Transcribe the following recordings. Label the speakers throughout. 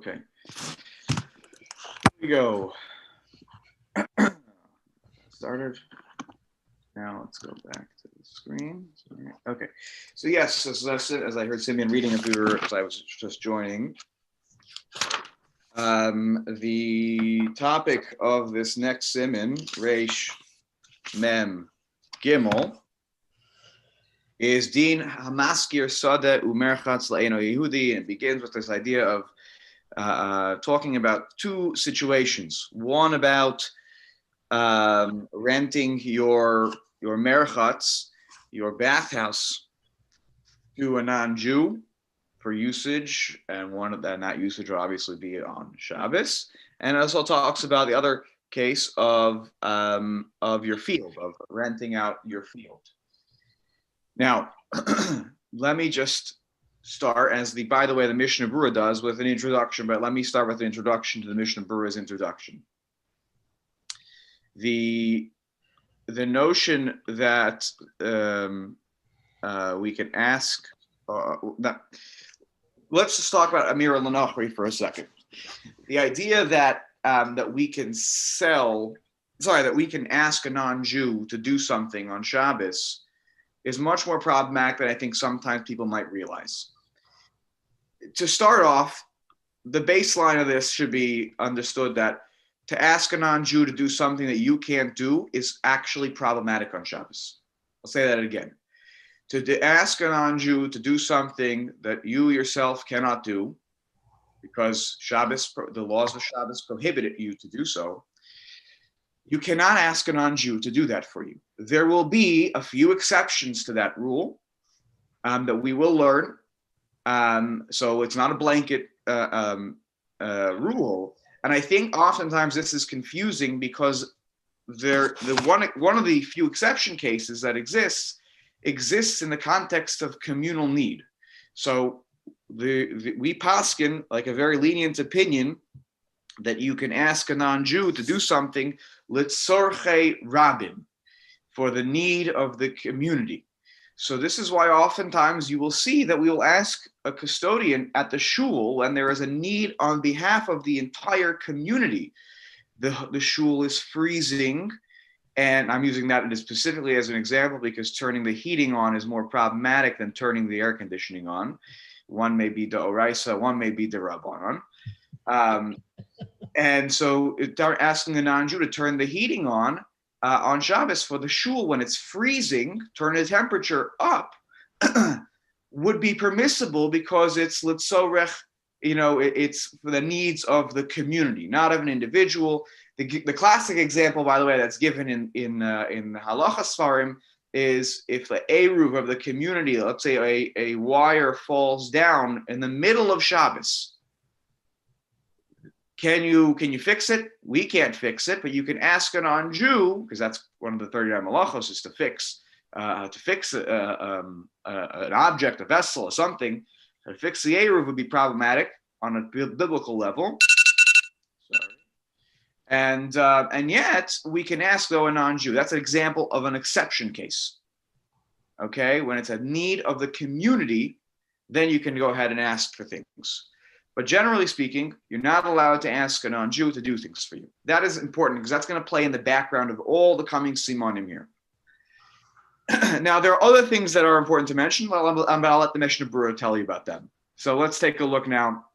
Speaker 1: Okay. Here we go. Started. Now let's go back to the screen. Sorry. Okay. So yes, as I heard Simeon reading as I was just joining, the topic of this next Siman, Reish Mem Gimel, is Din Hamaskir Sadeh Umerchatz La'eno Yehudi, and it begins with this idea of talking about two situations. One about renting your merchatz, your bathhouse, to a non-Jew for usage, and one of that usage will obviously be on Shabbos. And it also talks about the other case of your field, of renting out your field. Now, let me just start by the way, the Mishnah Berurah does with an introduction, but let me start with an introduction to the Mishnah Berurah's introduction. The notion that we can ask, let's just talk about Amir al-Lanachri for a second. The idea that we can ask a non-Jew to do something on Shabbos is much more problematic than I think sometimes people might realize. To start off, the baseline of this should be understood that to ask a non-Jew to do something that you can't do is actually problematic on Shabbos. I'll say that again. To ask a non-Jew to do something that you yourself cannot do, because Shabbos, the laws of Shabbos prohibit you to do so, you cannot ask a non-Jew to do that for you. There will be a few exceptions to that rule that we will learn. So it's not a blanket rule. And I think oftentimes this is confusing because one of the few exception cases that exists in the context of communal need. So we paskin like a very lenient opinion that you can ask a non-Jew to do something litzorchei rabim, for the need of the community. So this is why oftentimes you will see that we will ask a custodian at the shul when there is a need on behalf of the entire community. The shul is freezing, and I'm using that specifically as an example because turning the heating on is more problematic than turning the air conditioning on. One may be the oraisa, one may be the rabbanon. And so asking the non-Jew to turn the heating on Shabbos for the shul when it's freezing, turn the temperature up, would be permissible because it's litzorech, it's for the needs of the community, not of an individual. The classic example, by the way, that's given in the halacha svarim is if the eruv of the community, let's say a wire falls down in the middle of Shabbos. Can you fix it? We can't fix it, but you can ask a non-Jew, because that's one of the 39 malachos is to fix an object, a vessel, or something. To fix the eruv would be problematic on a biblical level. Sorry. And yet we can ask though a non-Jew. That's an example of an exception case. Okay, when it's a need of the community, then you can go ahead and ask for things. But generally speaking, you're not allowed to ask a non-Jew to do things for you. That is important because that's going to play in the background of all the coming simanim here. Now, there are other things that are important to mention, but I'll let the Mishnah Berurah tell you about them. So let's take a look now.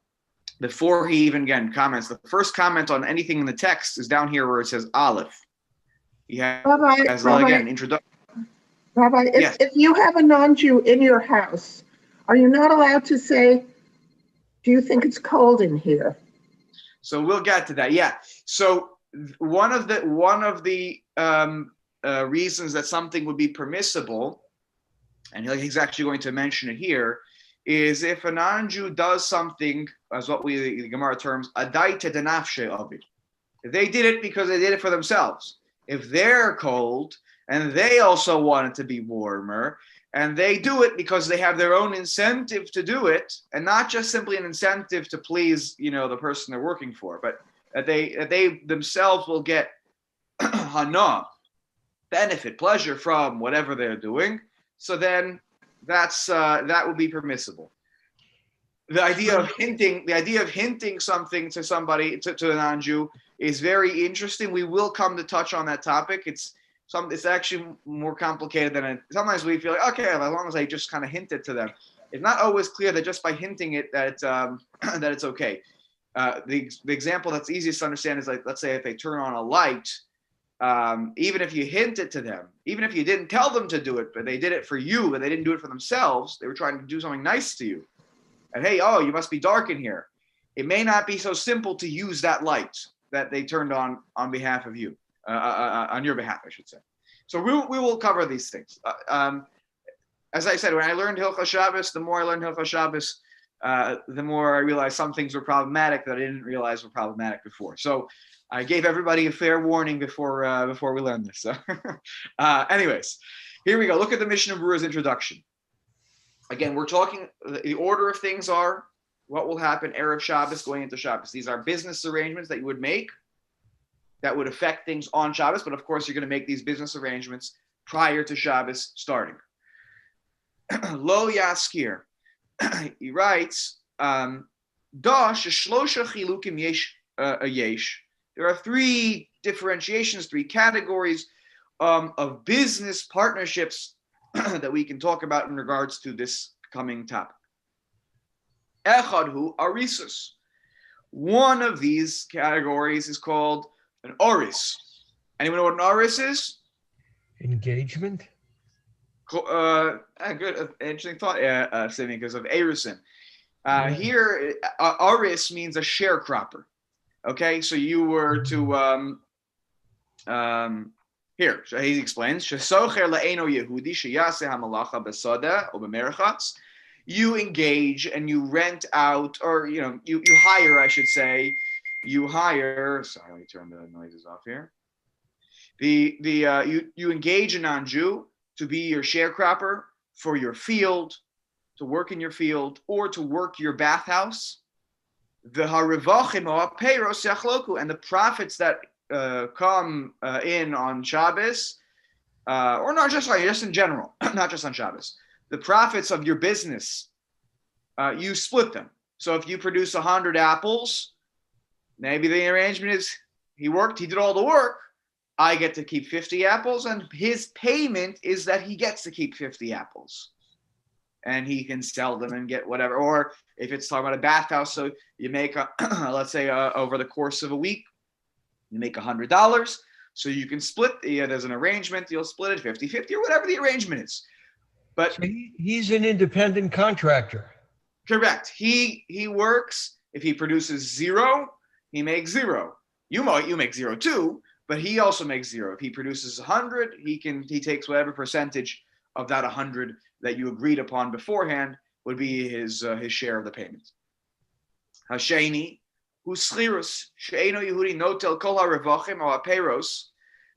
Speaker 1: Before he even, again, comments, the first comment on anything in the text is down here where it says Aleph. He has again, an introduction.
Speaker 2: Rabbi,
Speaker 1: yes.
Speaker 2: If you have a non-Jew in your house, are you not allowed to say, do you think it's cold in here?
Speaker 1: So we'll get to that. Yeah. So one of the reasons that something would be permissible, and he's actually going to mention it here, is if a non-Jew does something, as what the Gemara terms, adaita denafshe avi. They did it because they did it for themselves. If they're cold and they also want it to be warmer, and they do it because they have their own incentive to do it, and not just simply an incentive to please, the person they're working for, but that they themselves will get hana, benefit, pleasure from whatever they're doing. So then that would be permissible. the idea of hinting something to somebody, to a non-Jew, is very interesting. We will come to touch on that topic. It's actually more complicated than it. Sometimes we feel like, okay, as long as I just kind of hint it to them. It's not always clear that just by hinting it that it's that it's okay. The example that's easiest to understand is, like, let's say if they turn on a light, even if you hint it to them, even if you didn't tell them to do it, but they did it for you, but they didn't do it for themselves, they were trying to do something nice to you. And hey, oh, you must be dark in here. It may not be so simple to use that light that they turned on behalf of you, on your behalf, I should say. So we will cover these things. As I said, when I learned Hilchot Shabbat, the more I learned Hilchot Shabbat, the more I realized some things were problematic that I didn't realize were problematic before. So I gave everybody a fair warning before we learned this. So, anyways, here we go. Look at the Mishnah Berurah's introduction. Again, we're talking, the order of things are what will happen Erev Shabbos going into Shabbos. These are business arrangements that you would make that would affect things on Shabbos, but of course you're going to make these business arrangements prior to Shabbos starting. Lo Yaskir. He writes, Da sheshlosha chilukim yesh. There are three differentiations, three categories of business partnerships that we can talk about in regards to this coming topic. Echadhu arisus. One of these categories is called an oris. Anyone know what an oris is?
Speaker 3: Engagement.
Speaker 1: Good, interesting thought, Simi, because of erusin. Here, oris means a sharecropper. Okay, so you were to here. So he explains: you engage and you rent out, or you hire, I should say. You hire. Sorry, let me turn the noises off here. You engage a non-Jew to be your sharecropper for your field, to work in your field, or to work your bathhouse. The harivachim or peiros yachloku, and the profits that come in on Shabbos, or not just in general, not just on Shabbos. The profits of your business, you split them. So if you produce 100 apples, maybe the arrangement is he did all the work. I get to keep 50 apples, and his payment is that he gets to keep 50 apples. And he can sell them and get whatever. Or if it's talking about a bathhouse, so you make, let's say over the course of a week, you make $100. So you can split, there's an arrangement, you'll split it 50-50 or whatever the arrangement is. But
Speaker 3: so he's an independent contractor.
Speaker 1: Correct. He works, if he produces 0, he makes 0. You make 0 too, but he also makes 0. If he produces 100, he takes whatever percentage of that 100 that you agreed upon beforehand would be his share of the payment. Hasheni, hu schirus she'eno Yehudi notel kol harevachim or aperos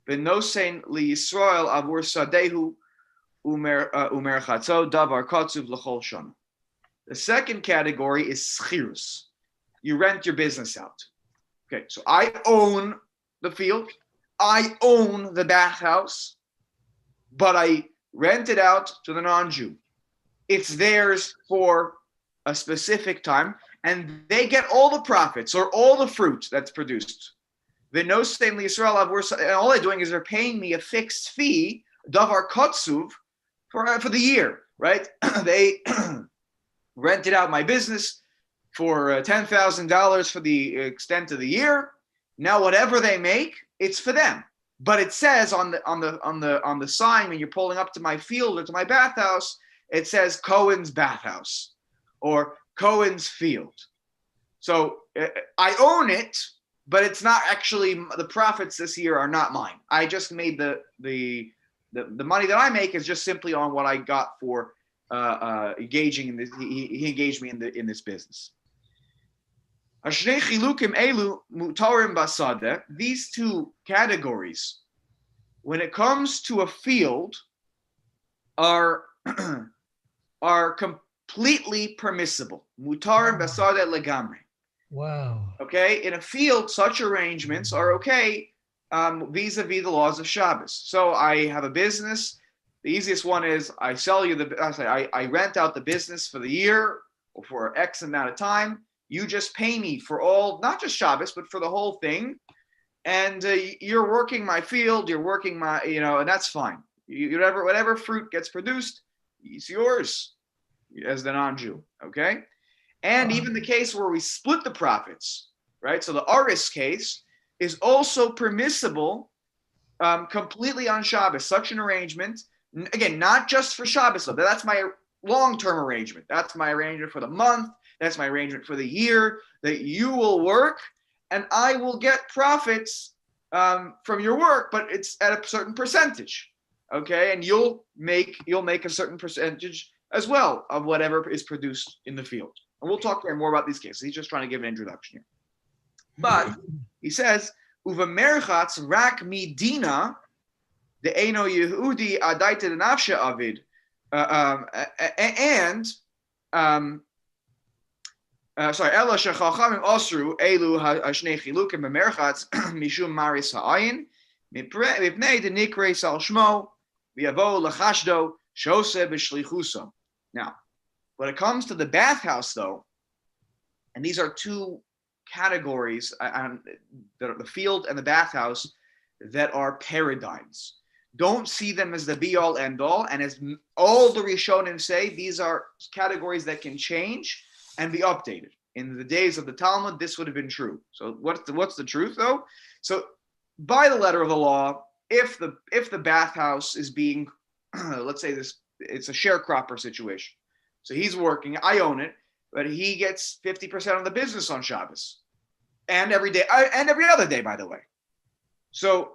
Speaker 1: v'nosein liYisrael avur sadehu umerchatzo davar kotzuv l'chol shana. The second category is schirus. You rent your business out. Okay, so I own the field, I own the bathhouse, but I rent it out to the non-Jew. It's theirs for a specific time, and they get all the profits or all the fruit that's produced. And all they're doing is they're paying me a fixed fee, davar kotzuv, for the year, right? They rented out my business for $10,000 for the extent of the year. Now, whatever they make, it's for them. But it says on the sign when you're pulling up to my field or to my bathhouse, it says Cohen's bathhouse or Cohen's field. So I own it, but it's not actually, the profits this year are not mine. I just made the money that I make is just simply on what I got for engaging in this. He engaged me in this business. These two categories, when it comes to a field, are completely permissible. Mutar basada legamri.
Speaker 3: Wow.
Speaker 1: Okay, in a field, such arrangements are okay vis-a-vis the laws of Shabbos. So I have a business. The easiest one is I sell you I rent out the business for the year for X amount of time. You just pay me for all, not just Shabbos, but for the whole thing. And you're working my field, you're working my, and that's fine. Whatever fruit gets produced, it's yours as the non-Jew, okay? And even the case where we split the profits, right? So the Aris case is also permissible completely on Shabbos. Such an arrangement, again, not just for Shabbos, though. That's my long-term arrangement. That's my arrangement for the month. That's my arrangement for the year, that you will work and I will get profits from your work, but it's at a certain percentage, okay? And you'll make a certain percentage as well of whatever is produced in the field. And we'll talk more about these cases. He's just trying to give an introduction here. But he says, Uva merchatz rak midina the eno Yehudi adaita denafshe avid, Ella shechachamim osru elu hashnei chilukim bemerchatz mishum maris ha'ayin mipnei denikre sal shmo v'yavo lachashdo shose b'shlichuso. Now, when it comes to the bathhouse, though, and these are two categories, the field and the bathhouse, that are paradigms. Don't see them as the be-all, end-all, and as all the Rishonim say, these are categories that can change and be updated. In the days of the Talmud, this would have been true. So what's the truth, though? So by the letter of the law, if the bathhouse is being, let's say it's a sharecropper situation. So he's working, I own it, but he gets 50% of the business on Shabbos, and every day, and every other day, by the way. So,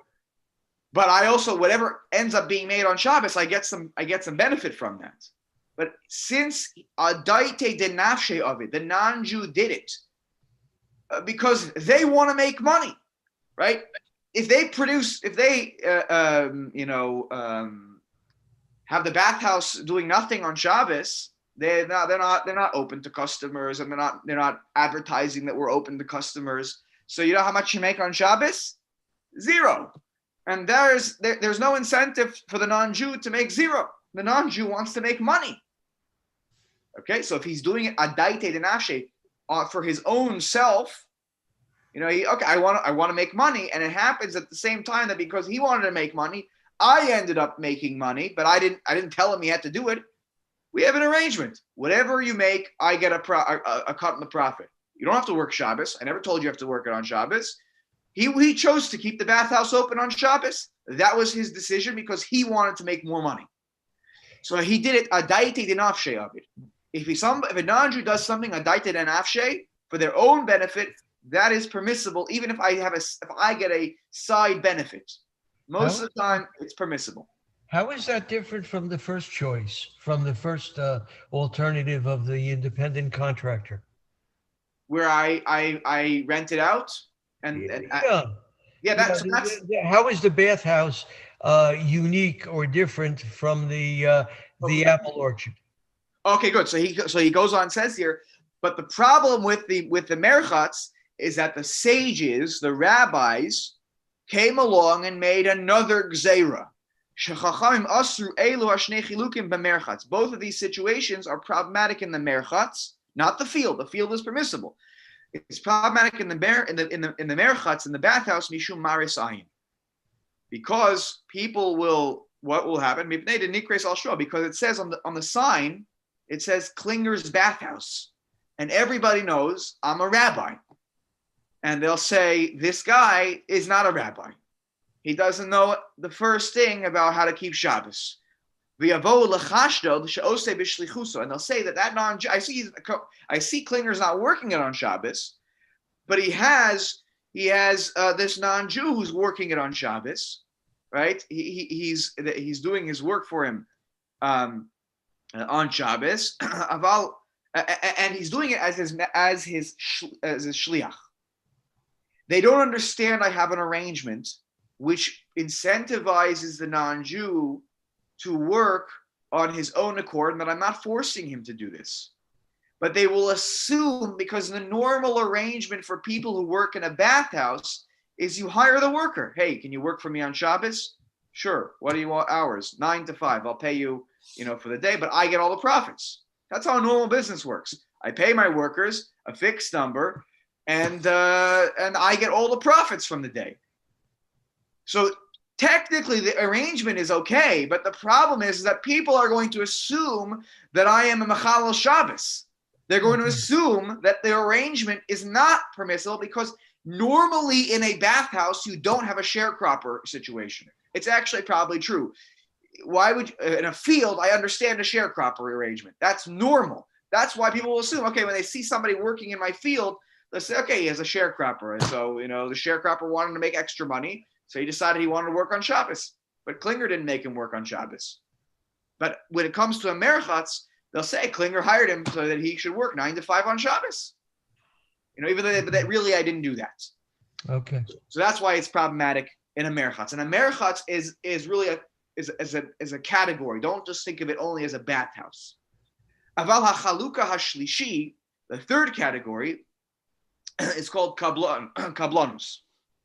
Speaker 1: but I also, whatever ends up being made on Shabbos, I get some benefit from that. But since Adaite de nafshe of it, the non-Jew did it because they want to make money, right? If they have the bathhouse doing nothing on Shabbos, they're not open to customers, and they're not advertising that we're open to customers. So you know how much you make on Shabbos? Zero. And there's no incentive for the non-Jew to make zero. The non-Jew wants to make money. Okay, so if he's doing it adaite denafshe for his own self, I want to make money, and it happens at the same time that because he wanted to make money, I ended up making money, but I didn't tell him he had to do it. We have an arrangement. Whatever you make, I get a cut in the profit. You don't have to work Shabbos. I never told you have to work it on Shabbos. He chose to keep the bathhouse open on Shabbos. That was his decision because he wanted to make more money. So he did it adaite denafshe of it. If a non-Jew does something adaite denafshe for their own benefit, that is permissible, even if I get a side benefit. Most of the time, it's permissible.
Speaker 3: How is that different from the first choice, from the first alternative of the independent contractor?
Speaker 1: Where I rent it out?
Speaker 3: How is the bathhouse unique or different from the apple orchard?
Speaker 1: Okay, good. So he goes on and says here, but the problem with the merchatz is that the sages, the rabbis, came along and made another gzeira. Both of these situations are problematic in the merchatz, not the field. The field is permissible. It's problematic in the merchatz, in the bathhouse, mishum maris ayin, because what will happen? Because it says on the sign, it says Klinger's bathhouse, and everybody knows I'm a rabbi, and they'll say this guy is not a rabbi. He doesn't know the first thing about how to keep Shabbos. And they'll say that non-Jew, I see Klinger's not working it on Shabbos, but he has this non-Jew who's working it on Shabbos, right? He's doing his work for him on Shabbos, and he's doing it as his shliach. They don't understand I have an arrangement which incentivizes the non-Jew to work on his own accord, and that I'm not forcing him to do this. But they will assume, because the normal arrangement for people who work in a bathhouse is you hire the worker. Hey, can you work for me on Shabbos? Sure. What do you want? Hours? 9 to 5. I'll pay you, for the day, but I get all the profits. That's how a normal business works. I pay my workers a fixed number, and I get all the profits from the day. So technically, the arrangement is okay, but the problem is that people are going to assume that I am a Mechalel Shabbos. They're going to assume that the arrangement is not permissible because normally in a bathhouse, you don't have a sharecropper situation. It's actually probably true. Why would in a field, I understand a sharecropper arrangement. That's normal. That's why people will assume, okay, when they see somebody working in my field, they'll say, okay, he has a sharecropper. And so, the sharecropper wanted to make extra money. So he decided he wanted to work on Shabbos. But Klinger didn't make him work on Shabbos. But when it comes to a merchatz, they'll say Klinger hired him so that he should work 9 to 5 on Shabbos. Even though that really I didn't do that.
Speaker 3: Okay.
Speaker 1: So that's why it's problematic in a merchatz. And a merchatz is really is a category. Don't just think of it only as a bathhouse. Aval hachaluka hashlishi, the third category, is called kablanus.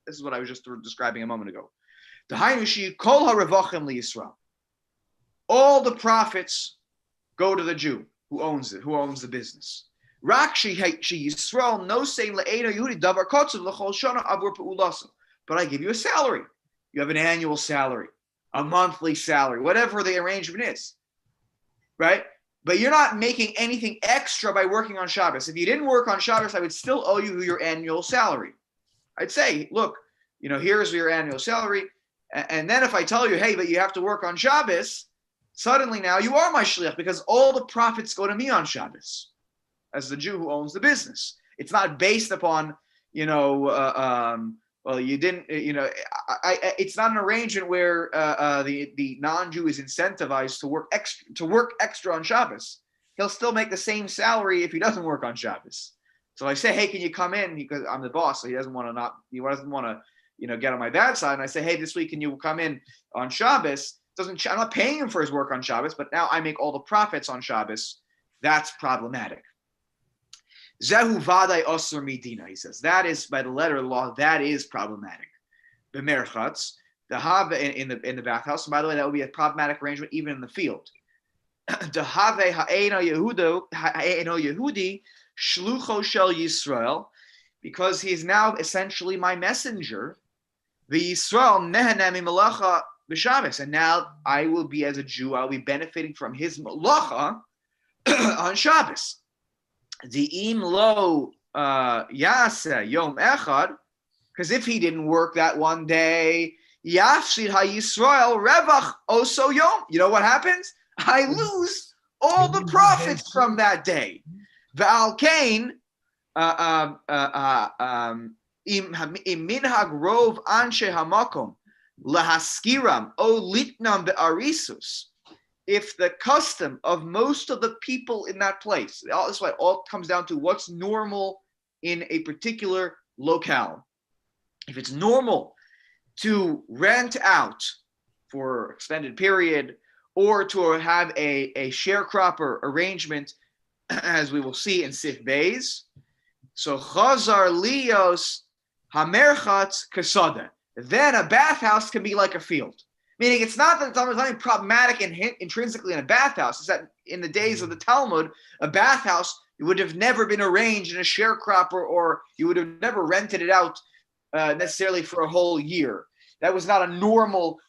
Speaker 1: This is what I was just describing a moment ago. The Hainushi kol harevachim liyisrael. All the profits go to the Jew who owns it, who owns the business. Rak she Yisrael no saying le'eno Yehudi davar kotzav l'chol shana avur pe'ulasu. But I give you a salary. You have an annual salary, a monthly salary, whatever the arrangement is, right? But you're not making anything extra by working on Shabbos. If you didn't work on Shabbos, I would still owe you your annual salary. I'd say, look, here's your annual salary. And then if I tell you, hey, but you have to work on Shabbos, suddenly now you are my shliach because all the profits go to me on Shabbos as the Jew who owns the business. It's not based upon, well, you didn't, it's not an arrangement where the non-Jew is incentivized to work extra on Shabbos. He'll still make the same salary if he doesn't work on Shabbos. So I say, hey, can you come in? Because I'm the boss, so he doesn't want to get on my bad side. And I say, hey, this week can you come in on Shabbos? I'm not paying him for his work on Shabbos, but now I make all the profits on Shabbos. That's problematic. Zehu vaday osur midina, he says. That is, by the letter of the law, that is problematic. B'merchatz, the have in the bathhouse. And by the way, that would be a problematic arrangement even in the field. The have ha'eno Yehudi shlucho shel Yisrael, because he is now essentially my messenger. The Yisrael nehenem malacha b'Shabbos, and now I will be, as a Jew, I'll be benefiting from his malacha on Shabbos. The im lo yasa yom echad, because if he didn't work that one day, yafsid ha'Yisrael revach oso yom. You know what happens? I lose all the profits from that day. V'al kain im minhag rov anshe hamakom lahaskiram o litnam be'arisus. If the custom of most of the people in that place, that's why it all comes down to what's normal in a particular locale. If it's normal to rent out for extended period or to have a sharecropper arrangement, as we will see in Sif Beis, so chazar lios hamerchatz kasada. Then a bathhouse can be like a field. Meaning it's not that there's nothing problematic intrinsically in a bathhouse. It's that in the days of the Talmud, a bathhouse, it would have never been arranged in a sharecropper, or you would have never rented it out necessarily for a whole year. That was not a normal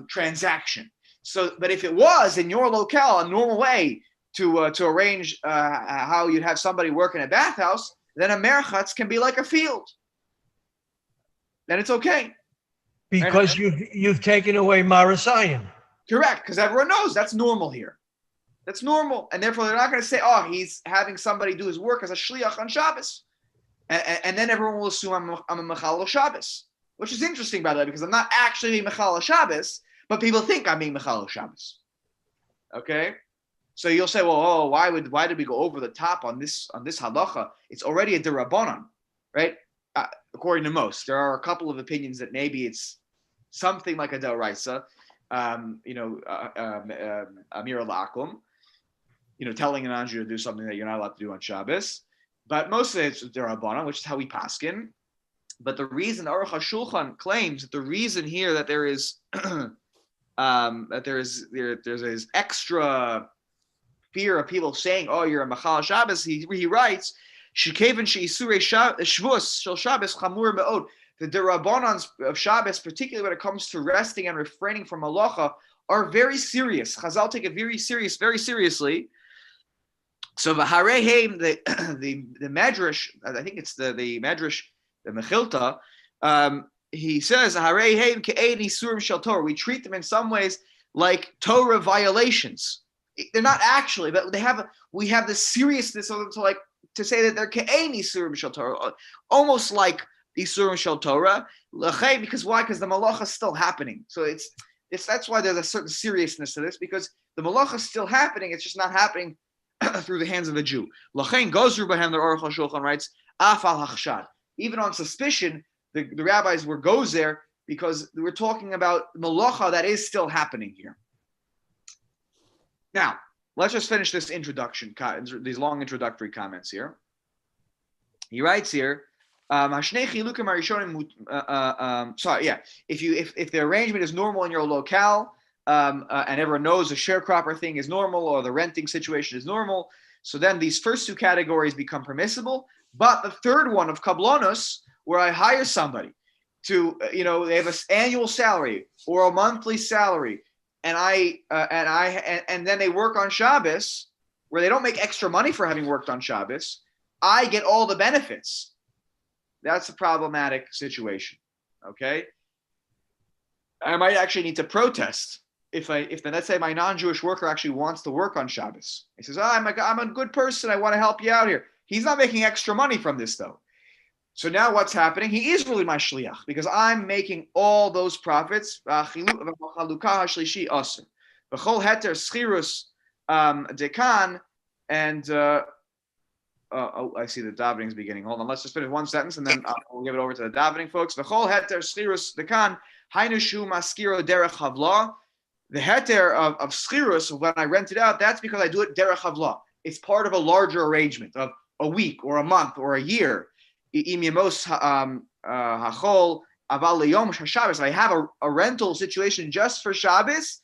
Speaker 1: transaction. So, but if it was in your locale, a normal way to arrange how you'd have somebody work in a bathhouse, then a merchatz can be like a field. Then it's okay.
Speaker 3: Because you've taken away Marasayan.
Speaker 1: Correct, because everyone knows that's normal here. That's normal. And therefore, they're not going to say, oh, he's having somebody do his work as a shliach on Shabbos. And then everyone will assume I'm a Mechalel Shabbos, which is interesting, by the way, because I'm not actually being Mechalel Shabbos, but people think I'm being Mechalel Shabbos. Okay? So you'll say, well, why did we go over the top on this halacha? It's already a derabanan, right? According to most. There are a couple of opinions that maybe it's something like a D'Oraisa, Amir al-Akum, telling an Anju to do something that you're not allowed to do on Shabbos. But most of it's D'Rabbanan, which is how we paskin. But the reason, Aruch HaShulchan claims that the reason here that there is there's extra fear of people saying, "Oh, you're a Machal Shabbos," he writes, "Shekevin she'isurei Shvus shel Shabbos chamur me'od." The derabbanans of Shabbos, particularly when it comes to resting and refraining from malacha, are very serious. Chazal take it very seriously. So the Hareheim, the Medrash, I think it's the Medrash, the Mechilta, he says Hareheim ke'ein isurim shel Torah. We treat them in some ways like Torah violations. They're not actually, but we have the seriousness of them to say that they're ke'ein isurim shel Torah, almost like isurim shel Torah. Because why? Because the malacha is still happening. So that's why there's a certain seriousness to this, because the malacha is still happening. It's just not happening through the hands of a Jew. Lachain goes through behem. The Aruch HaShulchan writes, afal hachshad. Even on suspicion, the rabbis goes there because we're talking about malacha that is still happening here. Now, let's just finish this introduction, these long introductory comments here. He writes here, if the arrangement is normal in your locale, and everyone knows the sharecropper thing is normal or the renting situation is normal, so then these first two categories become permissible. But the third one of kablonos, where I hire somebody to, they have an annual salary or a monthly salary, and then they work on Shabbos, where they don't make extra money for having worked on Shabbos, I get all the benefits. That's a problematic situation. Okay, I might actually need to protest if let's say my non-Jewish worker actually wants to work on Shabbos. He says, I'm a good person, I want to help you out here. He's not making extra money from this though. So now what's happening? He is really my shliach because I'm making all those profits. Dekan, and I see the davening is beginning. Hold on, let's just finish one sentence and then we'll give it over to the davening folks. V'chol heter schirus dekan hainushu maskiro derech havla. The heter of schirus, when I rent it out, that's because I do it derech havla. It's part of a larger arrangement of a week or a month or a year. Im yemos hachol aval leyom Shabbos. If I have a rental situation just for Shabbos,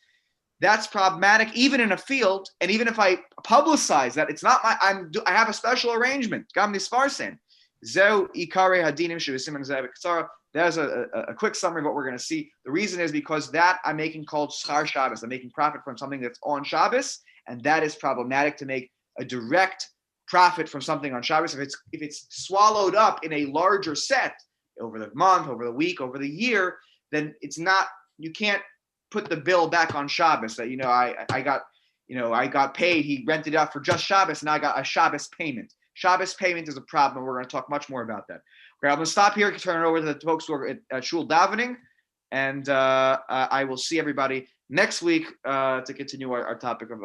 Speaker 1: that's problematic, even in a field, and even if I publicize that it's not I have a special arrangement. Gam nisfarsen. Zeu ikare hadinim shevisiman zev ktsara. There's a quick summary of what we're going to see. The reason is because that I'm making called schar Shabbos. I'm making profit from something that's on Shabbos, and that is problematic to make a direct profit from something on Shabbos. If it's swallowed up in a larger set over the month, over the week, over the year, then it's not. You can't put the bill back on Shabbos that I got paid. He rented it out for just Shabbos, and I got a Shabbos payment. Shabbos payment is a problem. We're going to talk much more about that. Okay, I'm going to stop here. Turn it over to the folks who are at Shul davening, and I will see everybody next week to continue our topic of